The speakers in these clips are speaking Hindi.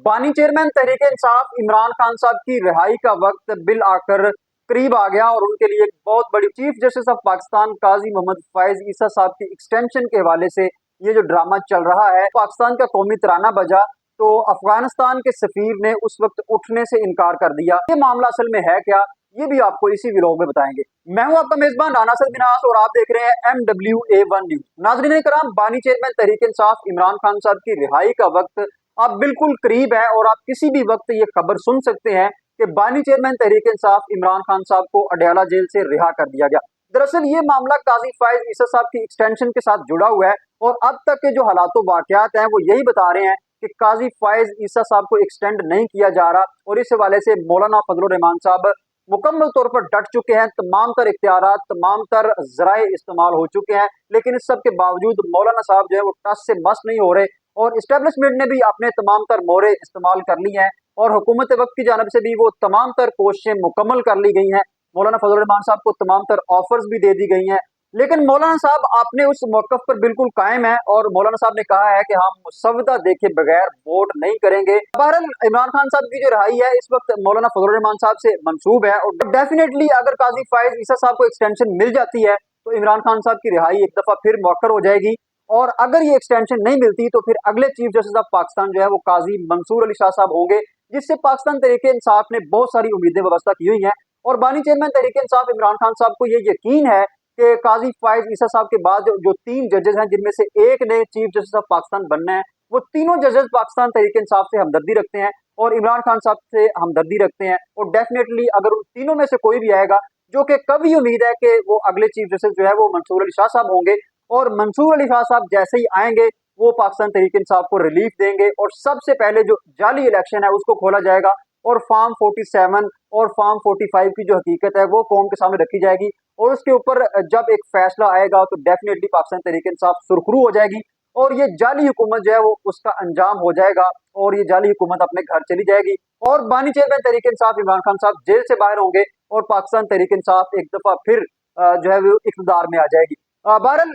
बानी चेयरमैन तहरीक इंसाफ इमरान खान साहब की रिहाई का वक्त बिल आकर करीब आ गया और उनके लिए एक बहुत बड़ी चीफ जस्टिस ऑफ पाकिस्तान काजी मोहम्मद फायज ईसा साहब की एक्सटेंशन के हवाले से ये जो ड्रामा चल रहा है, पाकिस्तान का कौमी तराना बजा तो अफगानिस्तान के सफीर ने उस वक्त उठने से इनकार कर दिया। ये मामला असल में है क्या, ये भी आपको इसी व्लॉग में बताएंगे। मैं हूं आपका मेजबान राना सर बिनास और आप देख रहे हैं MWA1 न्यूज। नाज़रीन कराम, बानी चेयरमैन तहरीक इंसाफ इमरान खान साहब की रिहाई का वक्त अब बिल्कुल करीब है और आप किसी भी वक्त ये खबर सुन सकते हैं कि बानी चेयरमैन तहरीक इंसाफ इमरान खान साहब को अडयाला जेल से रिहा कर दिया गया। दरअसल ये मामला काजी फायज ईसा साहब की एक्सटेंशन के साथ जुड़ा हुआ है और अब तक के जो हालात वाकयात हैं वो यही बता रहे हैं कि काजी फायज ईसा साहब को एक्सटेंड नहीं किया जा रहा और इस हवाले से मौलाना फजलुर रहमान साहब मुकम्मल तौर पर डट चुके हैं। तमाम तर इख्तियारात, तमाम तर जराए इस्तेमाल हो चुके हैं, लेकिन इस सब के बावजूद मौलाना साहब जो है वो टस से मस नहीं हो रहे और इस्टेब्लिशमेंट ने भी अपने तमाम तर मोहरे इस्तेमाल कर ली हैं और हुकूमत वक्त की जानब से भी वो तमाम तर कोशिशें मुकम्मल कर ली गई हैं। मौलाना फजल रहमान साहब को तमाम तर ऑफर्स भी दे दी गई हैं, लेकिन मौलाना साहब अपने उस मौकफ पर बिल्कुल कायम है और मौलाना साहब ने कहा है कि हम मुसवदा देखे बगैर वोट नहीं करेंगे। बहरहाल इमरान खान साहब की जो रहाई है इस वक्त मौलाना फजल रहमान साहब से मंसूब है और डेफिनेटली अगर काजी फायज ईसा साहब को एक्सटेंशन मिल जाती है तो इमरान खान साहब की रिहाई एक दफा फिर मौखर हो जाएगी और अगर ये एक्सटेंशन नहीं मिलती तो फिर अगले चीफ जस्टिस ऑफ पाकिस्तान जो है वो काजी मंसूर अली शाह साहब होंगे, जिससे पाकिस्तान तहरीक इंसाफ ने बहुत सारी उम्मीदें व्यवस्था की हुई हैं। और बानी चेयरमैन तहरीक इंसाफ इमरान खान साहब को ये यकीन है कि काजी फायज ईसा साहब के बाद जो तीन जजेस हैं जिनमें से एक ने चीफ जस्टिस ऑफ पाकिस्तान बनना है, वो तीनों जजेस पाकिस्तान तहरीक इंसाफ से हमदर्दी रखते हैं और इमरान खान साहब से हमदर्दी रखते हैं और डेफिनेटली अगर उन तीनों में से कोई भी आएगा, जो कि कभी उम्मीद है कि वो अगले चीफ जस्टिस जो है वो मंसूर अली शाह साहब होंगे और मंसूर अली शाह साहब जैसे ही आएंगे वो पाकिस्तान तहरीक इंसाफ को रिलीफ देंगे और सबसे पहले जो जाली इलेक्शन है उसको खोला जाएगा और फार्म 47 और फार्म 45 की जो हकीकत है वो कौम के सामने रखी जाएगी और उसके ऊपर जब एक फैसला आएगा तो डेफिनेटली पाकिस्तान तहरीक इंसाफ सुरखरू हो जाएगी और ये जाली हुकूमत जो है वो उसका अंजाम हो जाएगा और ये जाली हुकूमत अपने घर चली जाएगी और बानी चेयरमैन तहरीक इंसाफ इमरान खान साहब जेल से बाहर होंगे और पाकिस्तान तहरीक इंसाफ एक दफा फिर जो है वो इक़्तिदार में आ जाएगी। बहरहाल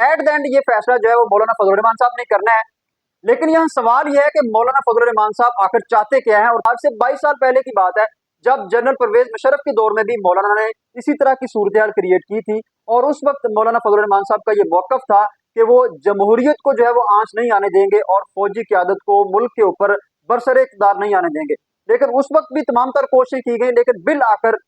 एट द एंड ये फैसला जो है वो मौलाना फजल रहमान साहब ने करना है, लेकिन यहाँ सवाल यह है कि मौलाना फजल रहमान साहब आखिर चाहते क्या हैं। और आज से 22 साल पहले की बात है जब जनरल परवेज मुशर्रफ के दौर में भी मौलाना ने इसी तरह की सूरत हाल क्रिएट की थी और उस वक्त मौलाना फजल रहमान साहब का ये मौकफ था कि वो जमहूरियत को जो है वो आंच नहीं आने देंगे और फौजी क़यादत को मुल्क के ऊपर बरसरे इक़्तिदार नहीं आने देंगे। लेकिन उस वक्त भी तमाम तर कोशिशें की गई, लेकिन बिल आकर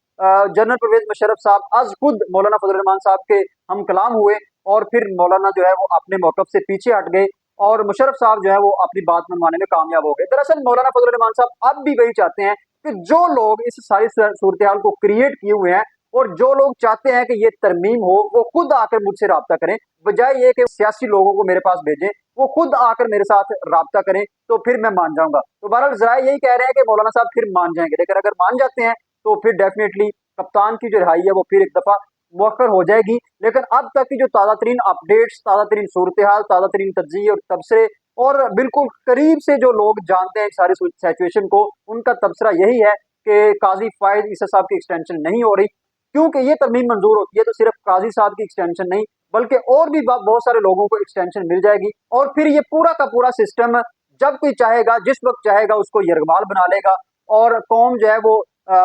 जनरल परवेज मुशर्रफ साहब आज खुद मौलाना फजल रहमान साहब के हम कलाम हुए और फिर मौलाना जो है वो अपने मौकफ से पीछे हट गए और मुशर्रफ साहब जो है वो अपनी बात मनवाने में कामयाब हो गए। दरअसल मौलाना फजल रहमान साहब अब भी वही चाहते हैं कि जो लोग इस सारी सूरत हाल को क्रिएट किए हुए हैं और जो लोग चाहते हैं कि ये तरमीम हो वो खुद आकर मुझसे रब्ता करें, बजाय ये कि सियासी लोगों को मेरे पास भेजें, वो खुद आकर मेरे साथ रब्ता करें तो फिर मैं मान जाऊंगा। तो बहरहाल जरा यही कह रहे हैं कि मौलाना साहब फिर मान जाएंगे, लेकिन अगर मान जाते हैं तो फिर डेफिनेटली कप्तान की जो रिहाई है वो फिर एक दफा मौखर हो जाएगी। लेकिन अब तक की जो ताज़ा तरीन अपडेट्स, ताज़ा तरीन सूरत हाल, ताज़ा तरीन तज्ज़िये और तबसरे और बिल्कुल करीब से जो लोग जानते हैं सारी सिचुएशन को, उनका तबसरा यही है कि काजी फायज ईसा साहब की एक्सटेंशन नहीं हो रही, क्योंकि ये तरमीम मंजूर होती है तो सिर्फ काजी साहब की एक्सटेंशन नहीं बल्कि और भी बहुत सारे लोगों को एक्सटेंशन मिल जाएगी और फिर ये पूरा का पूरा सिस्टम जब कोई चाहेगा, जिस वक्त चाहेगा उसको यरगमाल बना लेगा और कौम जो है वो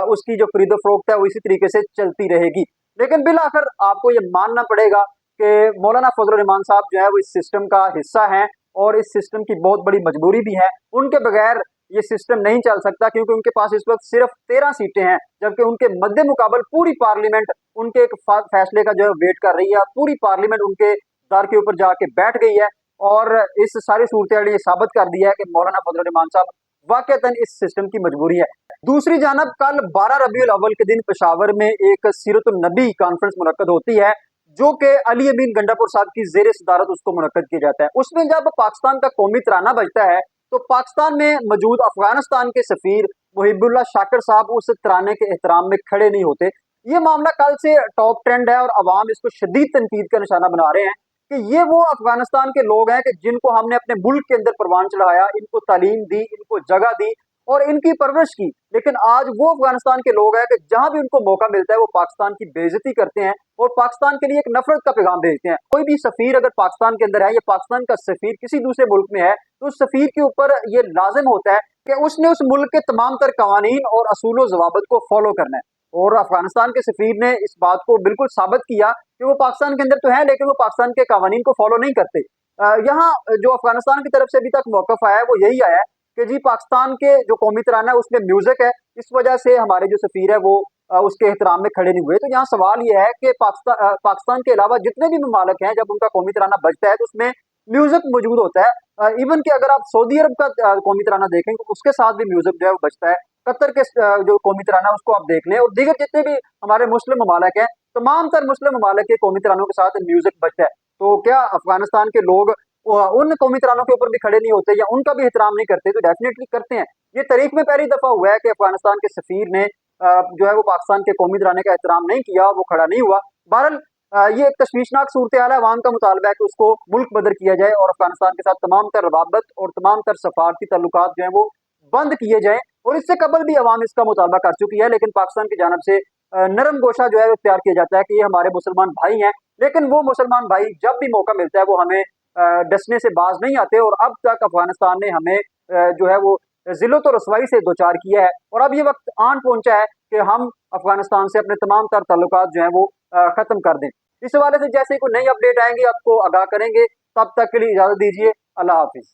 उसकी जो खरीदो फरोख्त है वो इसी तरीके से चलती रहेगी। लेकिन बिल आखिर आपको ये मानना पड़ेगा कि मौलाना फजल रहमान साहब जो है वो इस सिस्टम का हिस्सा हैं और इस सिस्टम की बहुत बड़ी मजबूरी भी है। उनके बगैर ये सिस्टम नहीं चल सकता क्योंकि उनके पास इस वक्त सिर्फ 13 सीटें हैं, जबकि उनके मद्दे मुकाबल पूरी पार्लियामेंट उनके एक फैसले का जो है वेट कर रही है। पूरी पार्लियामेंट उनके दर के ऊपर जाके बैठ गई है और इस सारी सूरत ये साबित कर दिया है कि मौलाना फजल रहमान साहब वाकईतन इस सिस्टम की मजबूरी है। दूसरी जानब कल 12 रबीउल अव्वल के दिन पेशावर में एक सीरतुन नबी कॉन्फ्रेंस मुनक्कद होती है जो कि अली अमीन गंडापुर साहब की जेर सदारत उसको मुनक्कद किया जाता है। उसमें जब पाकिस्तान का कौमी तराना बजता है तो पाकिस्तान में मौजूद अफगानिस्तान के सफीर मुहिबुल्लाह शाकिर साहब उस तराने के एहतराम में खड़े नहीं होते। ये मामला कल से टॉप ट्रेंड है और अवाम इसको शदीद तनकीद का निशाना बना रहे हैं कि ये वो अफगानिस्तान के लोग हैं कि जिनको हमने अपने मुल्क के अंदर परवान चढ़ाया, इनको तालीम दी, इनको जगह दी और इनकी परवरिश की। लेकिन आज वो अफगानिस्तान के लोग हैं कि जहां भी उनको मौका मिलता है वो पाकिस्तान की बेइज्जती करते हैं और पाकिस्तान के लिए एक नफरत का पैगाम भेजते हैं। कोई भी सफीर अगर पाकिस्तान के अंदर है या पाकिस्तान का सफीर किसी दूसरे मुल्क में है तो उस सफीर के ऊपर ये लाजिम होता है कि उसने उस मुल्क के तमाम तर कवानीन और असूल जवाबत को फॉलो करना है। और अफगानिस्तान के सफीर ने इस बात को बिल्कुल साबित किया कि वो पाकिस्तान के अंदर तो है लेकिन वो पाकिस्तान के कवानीन को फॉलो नहीं करते। यहाँ जो अफगानिस्तान की तरफ से अभी तक मौकफ आया है वो यही आया है कि जी पाकिस्तान के जो कौमी तराना है उसमें म्यूजिक है, इस वजह से हमारे जो सफीर है वो उसके एहतराम में खड़े नहीं हुए। तो यहाँ सवाल ये है कि पाकिस्तान के अलावा जितने भी ममालिक हैं जब उनका कौमी तराना बजता है तो उसमें म्यूजिक मौजूद होता है। इवन कि अगर आप सऊदी अरब का कौमी तराना देखें तो उसके साथ भी म्यूजिक जो है वो बजता है। कतर के जो कौमी तराना है उसको आप देख लें और दीगर जितने भी हमारे मुस्लिम ममालिक हैं तमाम तर मुस्लिम ममालिक के कौमी तरानों के साथ म्यूजिक बजता है। तो क्या अफगानिस्तान के लोग उन कौमी तरानों के ऊपर भी खड़े नहीं होते या उनका भी एहतराम नहीं करते? तो डेफिनेटली करते हैं। ये तारीख में पहली दफा हुआ है कि अफगानिस्तान के सफीर ने जो है वो पाकिस्तान के कौमी तराने का एहतराम नहीं किया, वो खड़ा नहीं हुआ। बहरहाल ये एक तशवीशनाक सूरत हाल है। अवाम का मुतालबा है कि उसको मुल्क बदर किया जाए और अफगानिस्तान के साथ तमाम तर रवाबत और तमाम तर सफारती ताल्लुकात जो है वो बंद किए जाएं। और इससे कबल भी अवाम इसका मुतालबा कर चुकी है लेकिन पाकिस्तान की जानब से नरम गोशा जो है वो इख्तियार किया जाता है कि ये हमारे मुसलमान भाई हैं। लेकिन वो मुसलमान भाई जब भी मौका मिलता है वो हमें डसने से बाज नहीं आते और अब तक अफगानिस्तान ने हमें जो है वो जिल्लत और रसवाई से दो चार किया है। और अब ये वक्त आन पहुंचा है कि हम अफगानिस्तान से अपने तमाम तर ताल्लुकात जो है वो खत्म कर दें। इस हवाले से जैसे कोई नई अपडेट आएंगी आपको आगाह करेंगे। तब तक के लिए इजाजत दीजिए। अल्लाह हाफिज।